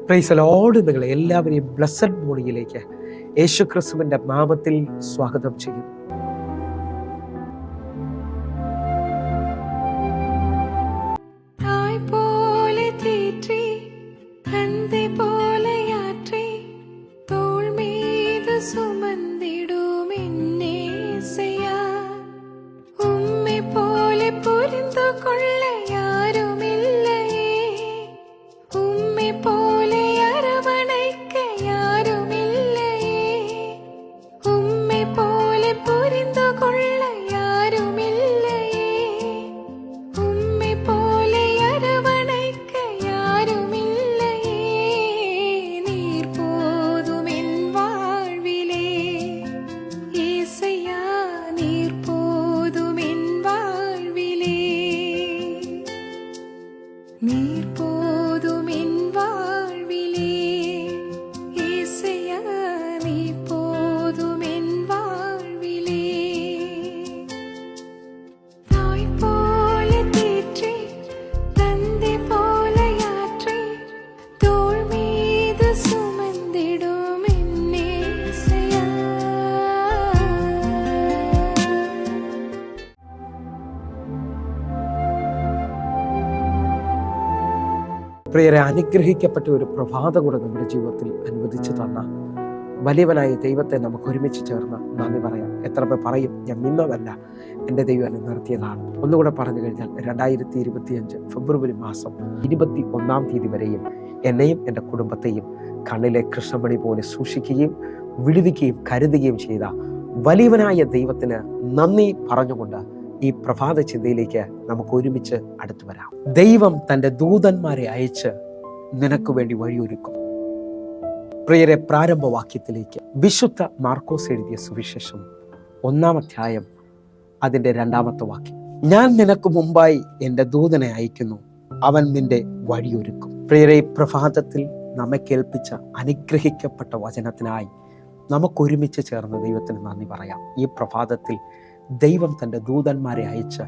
Praise the Lord. നിങ്ങളെ എല്ലാവരെയും blessed മോർണിംഗിലേക്ക് യേശുക്രിസ്തുവിന്റെ നാമത്തിൽ സ്വാഗതം ചെയ്യുന്നു. പ്രിയരെ, അനുഗ്രഹിക്കപ്പെട്ട ഒരു പ്രഭാതം കൂടെ നമ്മുടെ ജീവിതത്തിൽ അനുവദിച്ചു തന്ന വലിയവനായ ദൈവത്തെ നമുക്ക് ഒരുമിച്ച് ചേർന്ന് നന്ദി പറയാം. എത്ര പേർ പറയും, ഞാൻ നിന്നതല്ല, എൻ്റെ ദൈവം എന്നെ നിർത്തിയതാണ്. ഒന്നുകൂടെ പറഞ്ഞു കഴിഞ്ഞാൽ 2025 ഫെബ്രുവരി മാസം 21 തീയതി വരെയും എന്നെയും എൻ്റെ കുടുംബത്തെയും കണ്ണിലെ കൃഷ്ണമണി പോലെ സൂക്ഷിക്കുകയും വിടുവിക്കുകയും കരുതുകയും ചെയ്ത വലിയവനായ ദൈവത്തിന് നന്ദി പറഞ്ഞുകൊണ്ട് ഈ പ്രഭാത ചിന്തയിലേക്ക് നമുക്ക് ഒരുമിച്ച് അടുത്തു വരാം. ദൈവം തൻ്റെ ദൂതന്മാരെ അയച്ച് നിനക്ക് വേണ്ടി വഴിയൊരുക്കും. പ്രിയരെ, പ്രാരംഭവാക്യത്തിലേക്ക് വിശുദ്ധ മാർക്കോസ് എഴുതിയ സുവിശേഷം 1-ാം അധ്യായം അതിൻ്റെ 2-ാമത്തെ വാക്യം. ഞാൻ നിനക്ക് മുമ്പായി എൻ്റെ ദൂതനെ അയക്കുന്നു, അവൻ നിന്റെ വഴിയൊരുക്കും. പ്രിയരെ, പ്രഭാതത്തിൽ നമ്മെ കേൾപ്പിച്ച അനുഗ്രഹിക്കപ്പെട്ട വചനത്തിനായി നമുക്കൊരുമിച്ച് ചേർന്ന് ദൈവത്തിന് നന്ദി പറയാം. ഈ പ്രഭാതത്തിൽ ദൈവം തൻ്റെ ദൂതന്മാരെ അയച്ച്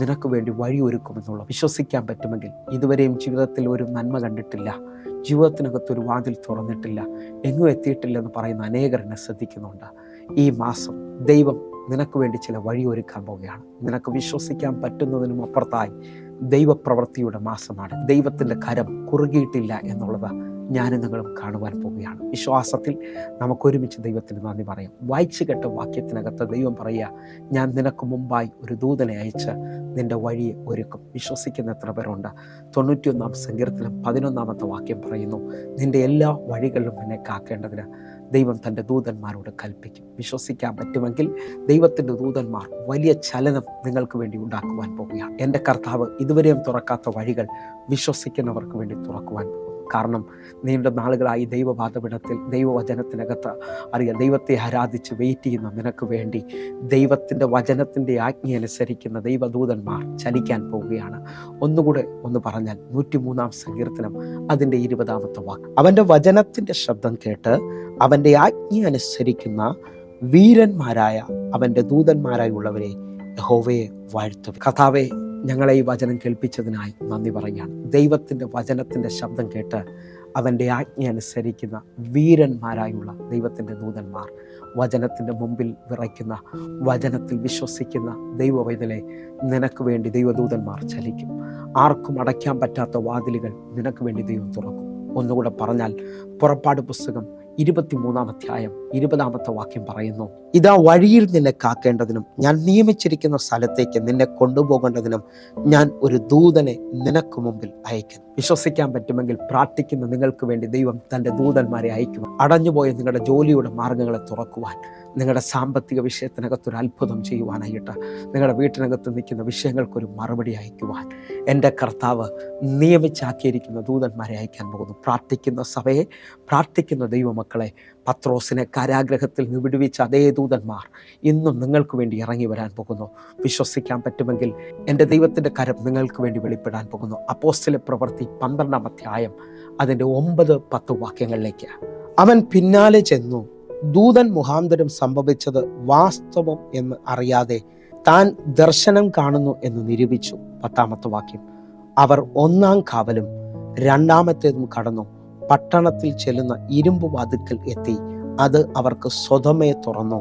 നിനക്ക് വേണ്ടി വഴിയൊരുക്കുമെന്നുള്ള വിശ്വസിക്കാൻ പറ്റുമെങ്കിൽ, ഇതുവരെയും ജീവിതത്തിൽ ഒരു നന്മ കണ്ടിട്ടില്ല, ജീവിതത്തിനകത്തൊരു വാതിൽ തുറന്നിട്ടില്ല, എങ്ങും എത്തിയിട്ടില്ലെന്ന് പറയുന്ന അനേകർ എന്നെ ശ്രദ്ധിക്കുന്നുണ്ട്. ഈ മാസം ദൈവം നിനക്ക് വേണ്ടി ചില വഴിയൊരുക്കാൻ പോവുകയാണ്. നിനക്ക് വിശ്വസിക്കാൻ പറ്റുന്നതിനും അപ്പുറത്തായി ദൈവപ്രവൃത്തിയുടെ മാസമാണ്. ദൈവത്തിൻ്റെ കരം കുറുകിയിട്ടില്ല എന്നുള്ളത് ഞാനും നിങ്ങളും കാണുവാൻ പോവുകയാണ്. വിശ്വാസത്തിൽ നമുക്കൊരുമിച്ച് ദൈവത്തിന് നന്ദി പറയാം. വായിച്ചു കേട്ട വാക്യത്തിനകത്ത് ദൈവം പറയുക, ഞാൻ നിനക്ക് മുമ്പായി ഒരു ദൂതനെ അയച്ച് നിന്റെ വഴിയെ ഒരുക്കും. വിശ്വസിക്കുന്ന എത്ര പേരുണ്ട്? 91-ാം സങ്കീർത്തനം 11-ാമത്തെ വാക്യം പറയുന്നു, നിന്റെ എല്ലാ വഴികളിലും എന്നെ കാക്കേണ്ടതിന് ദൈവം തൻ്റെ ദൂതന്മാരോട് കൽപ്പിക്കും. വിശ്വസിക്കാൻ പറ്റുമെങ്കിൽ ദൈവത്തിൻ്റെ ദൂതന്മാർ വലിയ ചലനം നിങ്ങൾക്ക് വേണ്ടി ഉണ്ടാക്കുവാൻ പോവുകയാണ്. എൻ്റെ കർത്താവ് ഇതുവരെയും തുറക്കാത്ത വഴികൾ വിശ്വസിക്കുന്നവർക്ക് വേണ്ടി തുറക്കുവാൻ പോകും. കാരണം നീണ്ട നാളുകളായി ദൈവപാദപീഠത്തിൽ ദൈവവചനത്തിനകത്ത് അറിയാം, ദൈവത്തെ ആരാധിച്ച് വെയിറ്റ് ചെയ്യുന്ന നിനക്ക് വേണ്ടി ദൈവത്തിൻ്റെ വചനത്തിൻ്റെ ആജ്ഞ അനുസരിക്കുന്ന ദൈവദൂതന്മാർ ചലിക്കാൻ പോവുകയാണ്. ഒന്നുകൂടെ ഒന്ന് പറഞ്ഞാൽ 103-ാം സങ്കീർത്തനം അതിൻ്റെ 20-ാമത്തെ വാക്ക്. അവൻ്റെ വചനത്തിൻ്റെ ശബ്ദം കേട്ട് അവൻ്റെ ആജ്ഞ അനുസരിക്കുന്ന വീരന്മാരായ അവൻ്റെ ദൂതന്മാരായുള്ളവരെ യഹോവയെ വാഴ്ത്തും. കർത്താവേ, ഞങ്ങളെ ഈ വചനം കേൾപ്പിച്ചതിനായി നന്ദി പറയുകയാണ്. ദൈവത്തിൻ്റെ വചനത്തിൻ്റെ ശബ്ദം കേട്ട് അവൻ്റെ ആജ്ഞ അനുസരിക്കുന്ന വീരന്മാരായുള്ള ദൈവത്തിൻ്റെ ദൂതന്മാർ, വചനത്തിൻ്റെ മുമ്പിൽ വിറയ്ക്കുന്ന, വചനത്തിൽ വിശ്വസിക്കുന്ന ദൈവവൈതലെ നിനക്ക് വേണ്ടി ദൈവദൂതന്മാർ ചലിക്കും. ആർക്കും അടയ്ക്കാൻ പറ്റാത്ത വാതിലുകൾ നിനക്ക് വേണ്ടി ദൈവം തുറക്കും. ഒന്നുകൂടെ പറഞ്ഞാൽ, പുറപ്പാട് പുസ്തകം 23-ാം അധ്യായം 20-ാമത്തെ വാക്യം പറയുന്നു, ഇതാ വഴിയിൽ നിന്നെ കാക്കേണ്ടതിനും ഞാൻ നിയമിച്ചിരിക്കുന്ന സ്ഥലത്തേക്ക് നിന്നെ കൊണ്ടുപോകേണ്ടതിനും ഞാൻ ഒരു ദൂതനെ നിനക്ക് മുമ്പിൽ അയക്കുന്നു. വിശ്വസിക്കാൻ പറ്റുമെങ്കിൽ പ്രാർത്ഥിക്കുന്ന നിങ്ങൾക്ക് വേണ്ടി ദൈവം തൻ്റെ ദൂതന്മാരെ അയക്കും. അടഞ്ഞുപോയ നിങ്ങളുടെ ജോലിയുടെ മാർഗങ്ങളെ തുറക്കുവാൻ, നിങ്ങളുടെ സാമ്പത്തിക വിഷയത്തിനകത്തൊരു അത്ഭുതം ചെയ്യുവാനായിട്ട്, നിങ്ങളുടെ വീട്ടിനകത്ത് നിൽക്കുന്ന വിഷയങ്ങൾക്കൊരു മറുപടി അയക്കുവാൻ എൻ്റെ കർത്താവ് നിയമിച്ചാക്കിയിരിക്കുന്ന ദൂതന്മാരെ അയക്കാൻ പോകുന്നു. പ്രാർത്ഥിക്കുന്ന സഭയെ, പ്രാർത്ഥിക്കുന്ന ദൈവമക്കളെ, പത്രോസിനെ കാരാഗ്രഹത്തിൽ നിന്ന് വിടുവിച്ച അതേ ദൂതന്മാർ ഇന്നും നിങ്ങൾക്ക് വേണ്ടി ഇറങ്ങി വരാൻ പോകുന്നു. വിശ്വസിക്കാൻ പറ്റുമെങ്കിൽ എൻ്റെ ദൈവത്തിൻ്റെ കരം നിങ്ങൾക്ക് വേണ്ടി വെളിപ്പെടാൻ പോകുന്നു. അപ്പോസ്തല പ്രവൃത്തി 12-ാം അധ്യായം അതിൻ്റെ 9-10 വാക്യങ്ങളിലേക്ക്. അവൻ പിന്നാലെ ചെന്നു ദൂതൻ മുഖാന്തരം സംഭവിച്ചത് വാസ്തവം എന്ന് അറിയാതെ താൻ ദർശനം കാണുന്നു എന്ന് നിരൂപിച്ചു. 10-ാമത്തെ വാക്യം. അവർ 1-ാം കാവലും 2-ാമത്തേതും കടന്നു പട്ടണത്തിൽ ചെല്ലുന്ന ഇരുമ്പ് വാതിൽക്കൽ എത്തി. അത് അവർക്ക് സ്വതമേ തുറന്നു.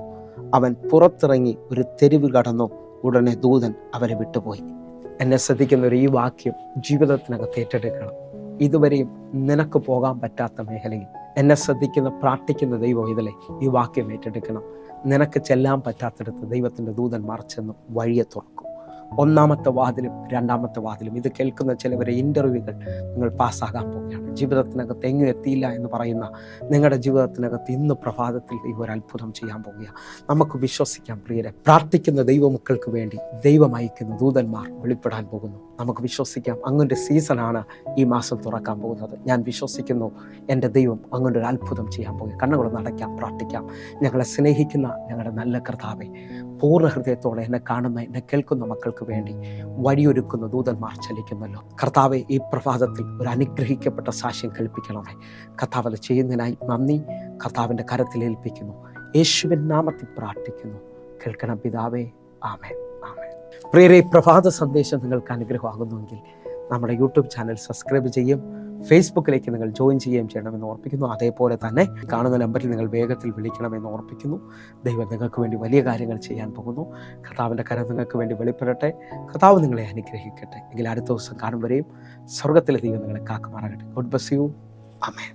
അവൻ പുറത്തിറങ്ങി ഒരു തെരുവ് കടന്നു. ഉടനെ ദൂതൻ അവരെ വിട്ടുപോയി. എന്നെ ശ്രദ്ധിക്കുന്ന ഒരു ഈ വാക്യം ജീവിതത്തിനകത്ത് ഏറ്റെടുക്കണം. ഇതുവരെയും നിനക്ക് പോകാൻ പറ്റാത്ത മേഖലയിൽ എന്നെ ശ്രദ്ധിക്കുന്ന പ്രാർത്ഥിക്കുന്ന ദൈവം ഇതിലെ ഈ വാക്യം ഏറ്റെടുക്കണം. നിനക്ക് ചെല്ലാൻ പറ്റാത്തിടത്ത് ദൈവത്തിൻ്റെ ദൂതന്മാർ ചെന്ന് വഴിയെ തുറക്കും. ഒന്നാമത്തെ വാതിലും രണ്ടാമത്തെ വാതിലും. ഇത് കേൾക്കുന്ന ചിലവരെ ഇൻ്റർവ്യൂകൾ നിങ്ങൾ പാസ്സാകാൻ പോവുകയാണ്. ജീവിതത്തിനകത്ത് എങ്ങും എത്തിയില്ല എന്ന് പറയുന്ന നിങ്ങളുടെ ജീവിതത്തിനകത്ത് ഇന്ന് പ്രഭാതത്തിൽ ദൈവം ഒരു അത്ഭുതം ചെയ്യാൻ പോവുകയാണ്. നമുക്ക് വിശ്വസിക്കാം പ്രിയരെ. പ്രാർത്ഥിക്കുന്ന ദൈവമക്കൾക്ക് വേണ്ടി ദൈവം അയക്കുന്ന ദൂതന്മാർ വെളിപ്പെടാൻ പോകുന്നു. നമുക്ക് വിശ്വസിക്കാം. അങ്ങൻ്റെ സീസണാണ് ഈ മാസം തുറക്കാൻ പോകുന്നത്. ഞാൻ വിശ്വസിക്കുന്നു എൻ്റെ ദൈവം അങ്ങൻ്റെ ഒരു അത്ഭുതം ചെയ്യാൻ പോകുക. കണ്ണുകളൊന്ന് അടയ്ക്കാം, പ്രാർത്ഥിക്കാം. ഞങ്ങളെ സ്നേഹിക്കുന്ന ഞങ്ങളുടെ നല്ല കർത്താവേ, പൂർണ്ണ ഹൃദയത്തോടെ എന്നെ കാണുന്ന എന്നെ കേൾക്കുന്ന മക്കൾക്ക് വേണ്ടി വഴിയൊരുക്കുന്ന ദൂതന്മാർ ചലിക്കുന്നല്ലോ. കർത്താവെ, ഈ പ്രഭാതത്തിൽ ഒരു അനുഗ്രഹിക്കപ്പെട്ട സാക്ഷ്യം കേൾപ്പിക്കണമേ. കർത്താവ് അത് ചെയ്യുന്നതിനായി നന്ദി. കർത്താവിൻ്റെ കരത്തിൽ ഏൽപ്പിക്കുന്നു. യേശുവിൻ നാമത്തിൽ പ്രാർത്ഥിക്കുന്നു. കേൾക്കണം പിതാവേ. ആമേൻ, ആമേൻ. പ്രിയരെ, പ്രഭാത സന്ദേശം നിങ്ങൾക്ക് അനുഗ്രഹമാകുന്നുവെങ്കിൽ നമ്മുടെ യൂട്യൂബ് ചാനൽ സബ്സ്ക്രൈബ് ചെയ്യും, ഫേസ്ബുക്കിലേക്ക് നിങ്ങൾ ജോയിൻ ചെയ്യുകയും ചെയ്യണമെന്ന് ഓർപ്പിക്കുന്നു. അതേപോലെ തന്നെ കാണുന്ന നമ്പറിൽ നിങ്ങൾ വേഗത്തിൽ വിളിക്കണമെന്ന് ഓർപ്പിക്കുന്നു. ദൈവം നിങ്ങൾക്ക് വേണ്ടി വലിയ കാര്യങ്ങൾ ചെയ്യാൻ പോകുന്നു. കർത്താവിൻ്റെ കരം നിങ്ങൾക്ക് വേണ്ടി വെളിപ്പെടട്ടെ. കർത്താവ് നിങ്ങളെ അനുഗ്രഹിക്കട്ടെ. എങ്കിൽ അടുത്ത ദിവസം കാണും വരെയും സ്വർഗത്തിലെ ദൈവം നിങ്ങളെ കാക്കുമാറാകട്ടെ. God bless you. ആമേൻ.